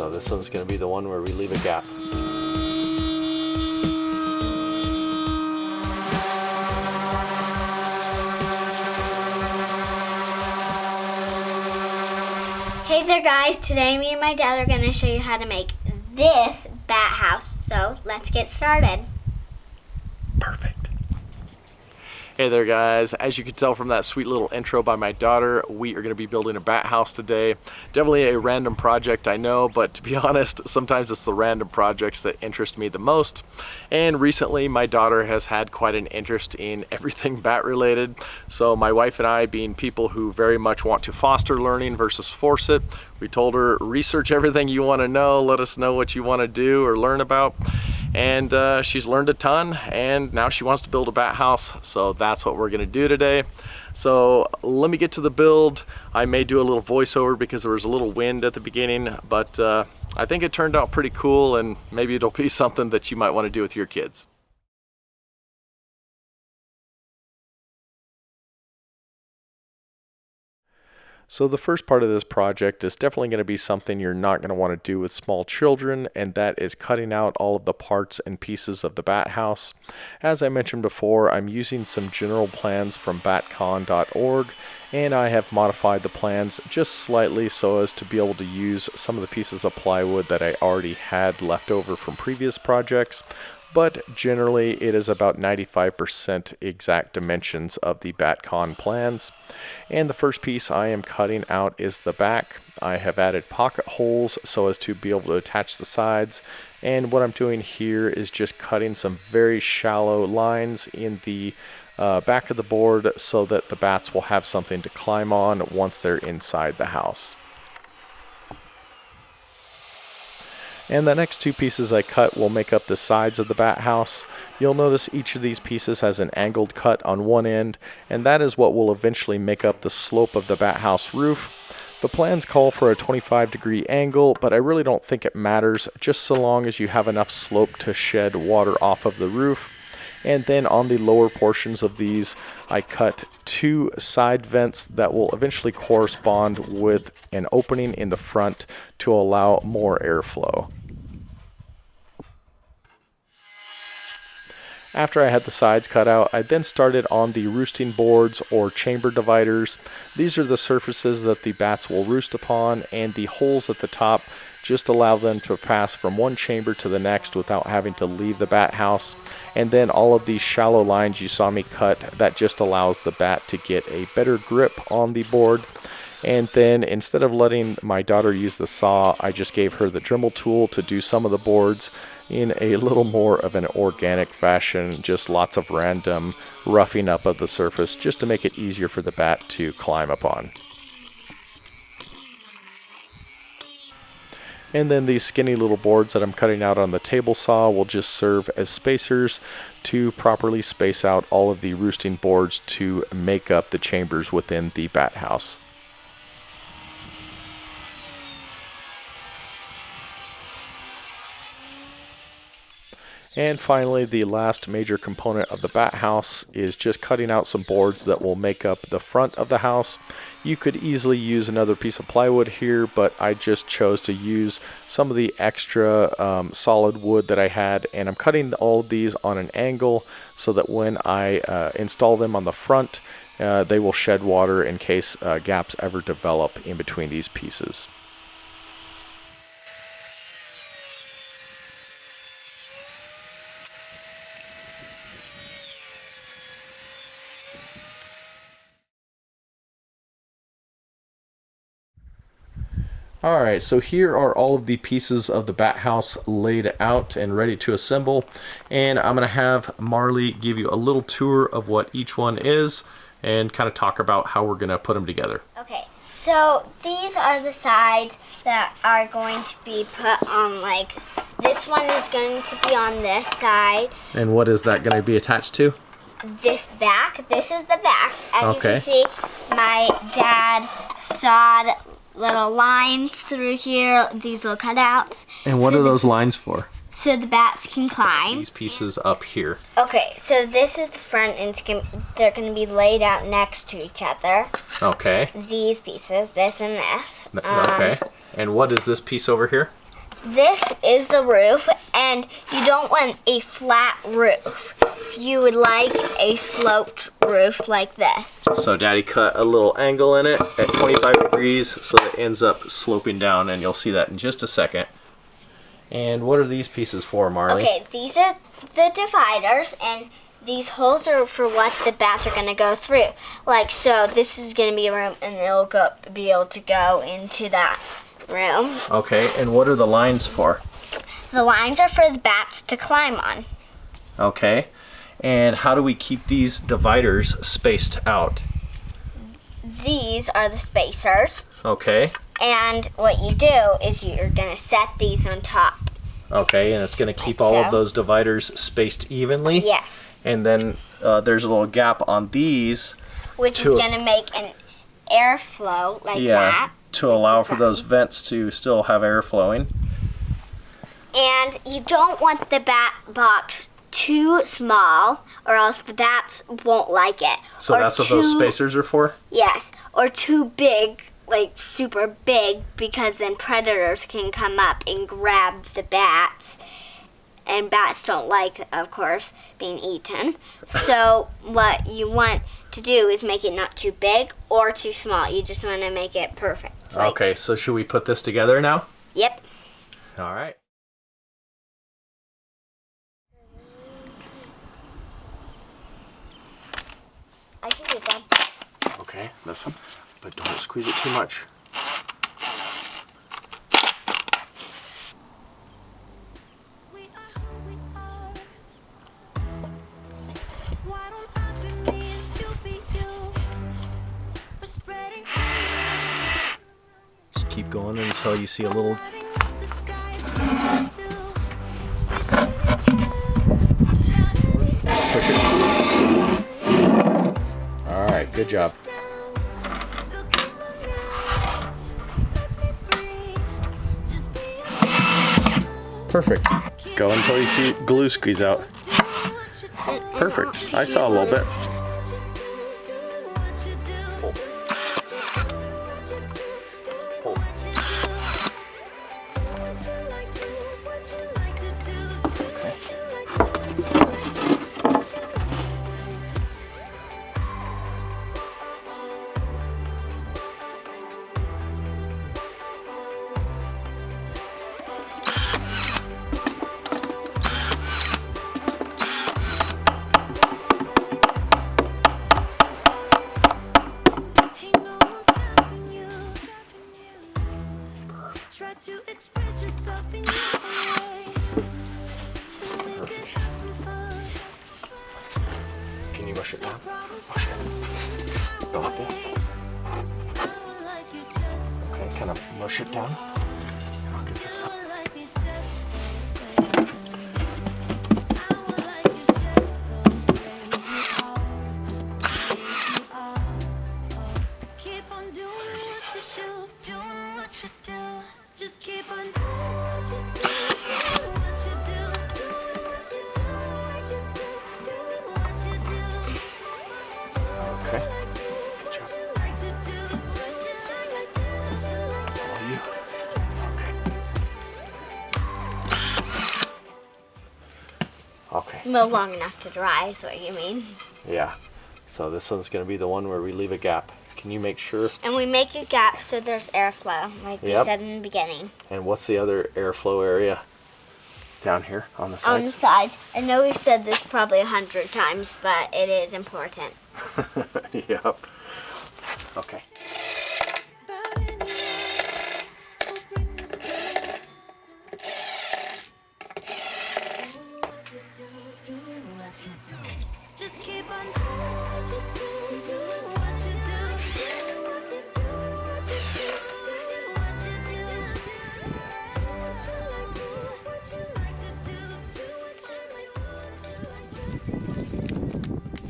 So this one's going to be the one where we leave a gap. Hey there guys, today me and my dad are going to show you how to make this bat house. So let's get started. Perfect. Hey there guys, as you can tell from that sweet little intro by my daughter, we are going to be building a bat house today. Definitely a random project, I know, but to be honest, sometimes it's the random projects that interest me the most. And recently my daughter has had quite an interest in everything bat related. So my wife and I, being people who very much want to foster learning versus force it, we told her, research everything you want to know, let us know what you want to do or learn about. And she's learned a ton, and now she wants to build a bat house, so that's what we're gonna do today. So let me get to the build. I may do a little voiceover because there was a little wind at the beginning, but I think it turned out pretty cool, and maybe it'll be something that you might want to do with your kids. So the first part of this project is definitely going to be something you're not going to want to do with small children, and that is cutting out all of the parts and pieces of the bat house. As I mentioned before, I'm using some general plans from batcon.org, and I have modified the plans just slightly so as to be able to use some of the pieces of plywood that I already had left over from previous projects. But generally it is about 95% exact dimensions of the batcon plans. And the first piece I am cutting out is the back. I have added pocket holes so as to be able to attach the sides. And what I'm doing here is just cutting some very shallow lines in the back of the board so that the bats will have something to climb on once they're inside the house. And the next two pieces I cut will make up the sides of the bat house. You'll notice each of these pieces has an angled cut on one end, and that is what will eventually make up the slope of the bat house roof. The plans call for a 25-degree angle, but I really don't think it matters, just so long as you have enough slope to shed water off of the roof. And then on the lower portions of these, I cut two side vents that will eventually correspond with an opening in the front to allow more airflow. After I had the sides cut out, I then started on the roosting boards or chamber dividers. These are the surfaces that the bats will roost upon, and the holes at the top just allow them to pass from one chamber to the next without having to leave the bat house. And then all of these shallow lines you saw me cut, that just allows the bat to get a better grip on the board. And then instead of letting my daughter use the saw, I just gave her the Dremel tool to do some of the boards in a little more of an organic fashion, just lots of random roughing up of the surface just to make it easier for the bat to climb upon. And then these skinny little boards that I'm cutting out on the table saw will just serve as spacers to properly space out all of the roosting boards to make up the chambers within the bat house. And finally, the last major component of the bat house is just cutting out some boards that will make up the front of the house. You could easily use another piece of plywood here, but I just chose to use some of the extra solid wood that I had, and I'm cutting all of these on an angle so that when I install them on the front, they will shed water in case gaps ever develop in between these pieces. Alright, so here are all of the pieces of the bat house laid out and ready to assemble, and I'm going to have Marley give you a little tour of what each one is and kind of talk about how we're going to put them together. Okay, so these are the sides that are going to be put on, like, this one is going to be on this side. And what is that going to be attached to? This back, this is the back. As Okay. you can see, my dad sawed little lines through here, these little cutouts. And what so are those lines for? So the bats can climb. These pieces up here. Okay, so this is the front, and they're going to be laid out next to each other. Okay. These pieces, this and this. Okay. And what is this piece over here? this is the roof, and you don't want a flat roof. You would like a sloped roof like this. So Daddy cut a little angle in it at 25 degrees so that it ends up sloping down, and you'll see that in just a second. And what are these pieces for, Marley? Okay, these are the dividers, and these holes are for what the bats are going to go through. Like, so this is going to be a room, and they'll be able to go into that room. Okay, and what are the lines for? The lines are for the bats to climb on. Okay, and how do we keep these dividers spaced out? These are the spacers. Okay. And what you do is you're going to set these on top. Okay, and it's going to keep Like all so. of those dividers spaced evenly? Yes. And then there's a little gap on these. Which is going to make an airflow like that. To allow for those vents to still have air flowing. And you don't want the bat box too small, or else the bats won't like it. So that's what those spacers are for? Yes, or too big, like super big, because then predators can come up and grab the bats. And bats don't like, of course, being eaten. So what you want to do is make it not too big or too small. You just want to make it perfect. Okay, so should we put this together now? Yep. All right. I can do that. Okay, this one, but don't squeeze it too much. Just keep going until you see a little. Push it. All right, good job. Perfect. Go until you see glue squeeze out. Perfect. I saw a little bit. Pull. Pull. Try to express yourself in your way. And we could have some fun. Can you mush it down? Mush it. Go like this. Okay, kind of mush it down. I'll get this up. Keep on doing what you do, doing what you do. Just keep on doing what you do, doing what you do, doing what you do, what you do, doing what you do. Do what you like to, what you like to do, what you like to do, what you like to do, what you like to do. Okay. No long enough to dry is what you mean. Yeah. So this one's going to be the one where we leave a gap. Can you make sure? And we make a gap so there's airflow, like we said in the beginning. And what's the other airflow area? Down here on the sides? On the sides. I know we've said this probably 100 times, but it is important. Yep. Okay. Just keep on doing what you do, doing what you do, doing what you do, what you do, doing what you do. Do what you like to, what you like to do, do what you like to, what you like to.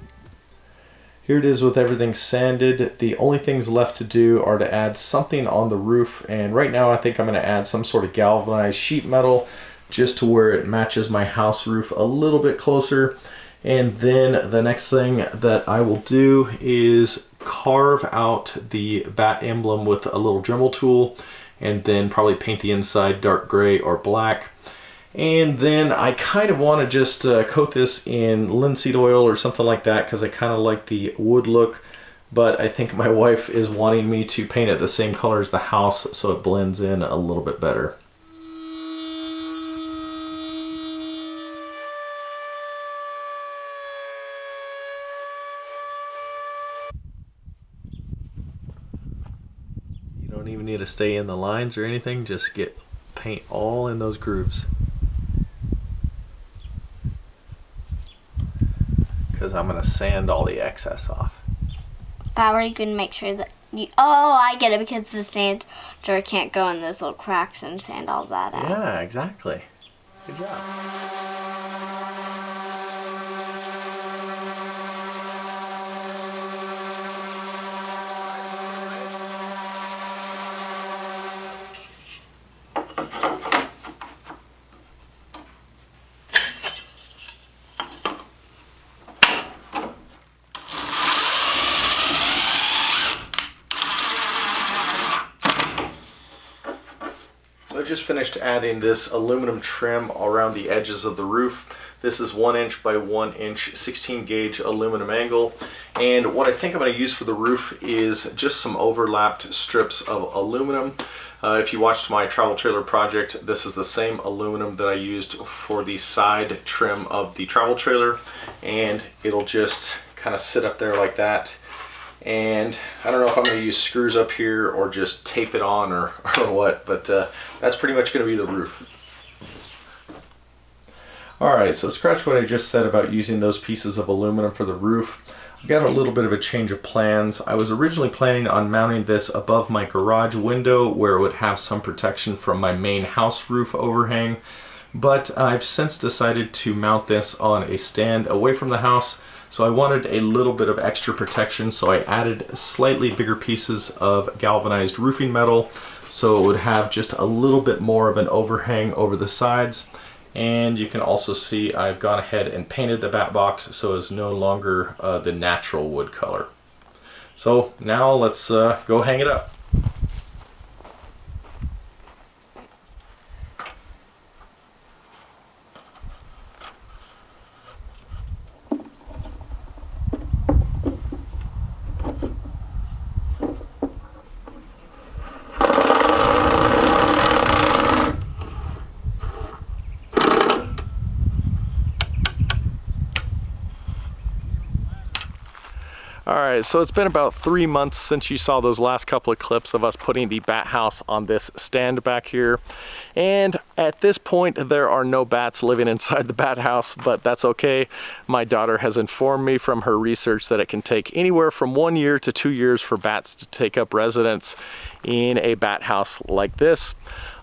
Here it is with everything sanded. The only things left to do are to add something on the roof, and right now I think I'm going to add some sort of galvanized sheet metal just to where it matches my house roof a little bit closer. And then the next thing that I will do is carve out the bat emblem with a little Dremel tool, and then probably paint the inside dark gray or black. And then I kind of want to just coat this in linseed oil or something like that because I kind of like the wood look. But I think my wife is wanting me to paint it the same color as the house so it blends in a little bit better. You don't even need to stay in the lines or anything, just get paint all in those grooves. Because I'm going to sand all the excess off. How are you going to make sure that you... Oh, I get it, because the sander can't go in those little cracks and sand all that out. Yeah, exactly. Good job. So I just finished adding this aluminum trim around the edges of the roof. This is 1 inch by 1 inch 16 gauge aluminum angle. And what I think I'm going to use for the roof is just some overlapped strips of aluminum. If you watched my travel trailer project, this is the same aluminum that I used for the side trim of the travel trailer. And it'll just kind of sit up there like that. And I don't know if I'm going to use screws up here or just tape it on or what, but that's pretty much going to be the roof. Alright, so scratch what I just said about using those pieces of aluminum for the roof. I've got a little bit of a change of plans. I was originally planning on mounting this above my garage window where it would have some protection from my main house roof overhang, but I've since decided to mount this on a stand away from the house. So I wanted a little bit of extra protection, so I added slightly bigger pieces of galvanized roofing metal so it would have just a little bit more of an overhang over the sides. And you can also see I've gone ahead and painted the bat box so it's no longer the natural wood color. So now let's go hang it up. Alright, so it's been about 3 months since you saw those last couple of clips of us putting the bat house on this stand back here. And at this point, there are no bats living inside the bat house, but that's okay. My daughter has informed me from her research that it can take anywhere from 1 year to 2 years for bats to take up residence in a bat house like this.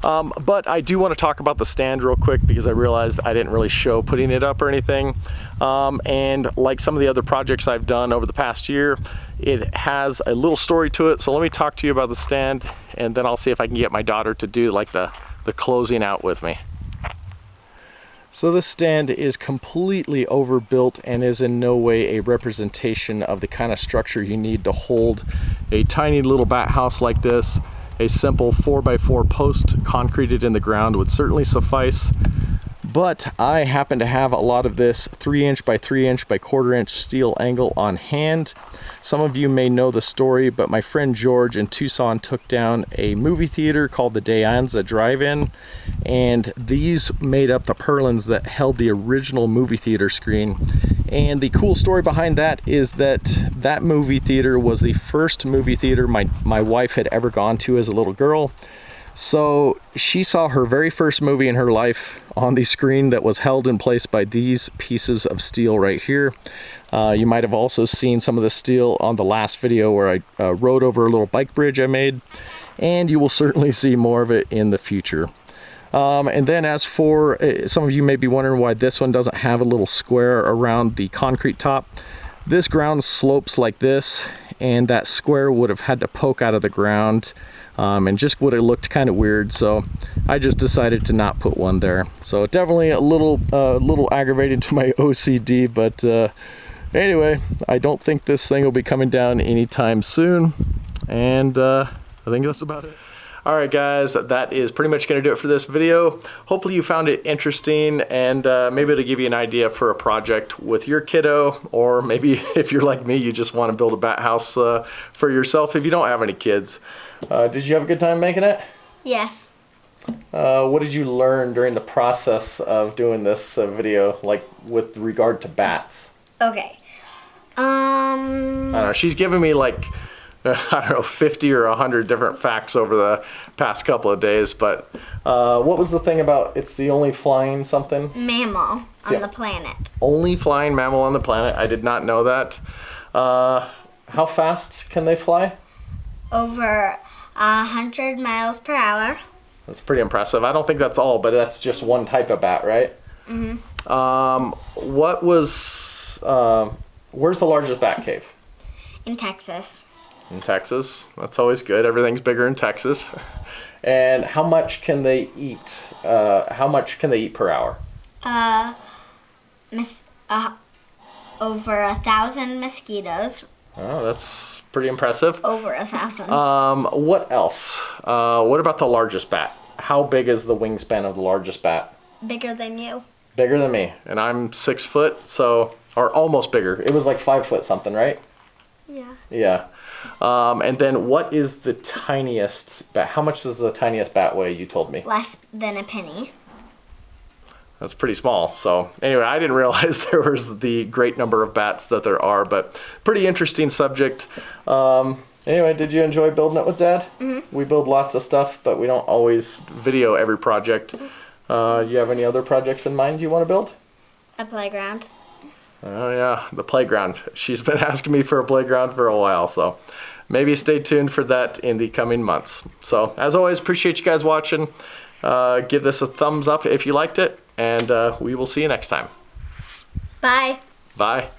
But I do want to talk about the stand real quick because I realized I didn't really show putting it up or anything. And like some of the other projects I've done over the past year, it has a little story to it. So let me talk to you about the stand, and then I'll see if I can get my daughter to do like the closing out with me. So this stand is completely overbuilt and is in no way a representation of the kind of structure you need to hold a tiny little bat house like this. A simple 4x4 post concreted in the ground would certainly suffice, but I happen to have a lot of this 3 inch by 3 inch by 1/4 inch steel angle on hand. Some of you may know the story, but my friend George in Tucson took down a movie theater called the De Anza Drive-In, and these made up the purlins that held the original movie theater screen. And the cool story behind that is that that movie theater was the first movie theater my wife had ever gone to as a little girl. So she saw her very first movie in her life on the screen that was held in place by these pieces of steel right here. You might have also seen some of the steel on the last video where I rode over a little bike bridge I made, and you will certainly see more of it in the future. And then as for, some of you may be wondering why this one doesn't have a little square around the concrete top. This ground slopes like this, and that square would have had to poke out of the ground, and just would have looked kind of weird, so I just decided to not put one there. So definitely a little aggravating to my OCD, but anyway, I don't think this thing will be coming down anytime soon, and I think that's about it. All right, guys, that is pretty much going to do it for this video. Hopefully you found it interesting, and maybe it'll give you an idea for a project with your kiddo, or maybe if you're like me, you just want to build a bat house for yourself if you don't have any kids. Did you have a good time making it? Yes. What did you learn during the process of doing this video, like with regard to bats? Okay. I don't know, she's given me like, I don't know, 50 or 100 different facts over the past couple of days, but what was the thing about it's the only flying something? Mammal Yeah. on the planet. Only flying mammal on the planet. I did not know that. How fast can they fly? Over 100 miles per hour. That's pretty impressive. I don't think that's all, but that's just one type of bat, right? What was, where's the largest bat cave? In Texas. In Texas. That's always good. Everything's bigger in Texas. And how much can they eat? How much can they eat per hour? Over 1,000 mosquitoes. Oh, that's pretty impressive. Over 1,000. What else? What about the largest bat? How big is the wingspan of the largest bat? Bigger than you. Bigger than me, and I'm 6 foot, so, or almost bigger. It was like 5 foot something, right? Yeah. Yeah. And then what is the tiniest bat? How much does the tiniest bat weigh, you told me? Less than a penny. That's pretty small. So anyway, I didn't realize there was the great number of bats that there are, but pretty interesting subject. Anyway, did you enjoy building it with Dad? Mm-hmm. We build lots of stuff, but we don't always video every project. You have any other projects in mind you want to build? A playground. Oh yeah, the playground. She's been asking me for a playground for a while, so maybe stay tuned for that in the coming months. So as always, appreciate you guys watching. Give this a thumbs up if you liked it, and we will see you next time. Bye. Bye.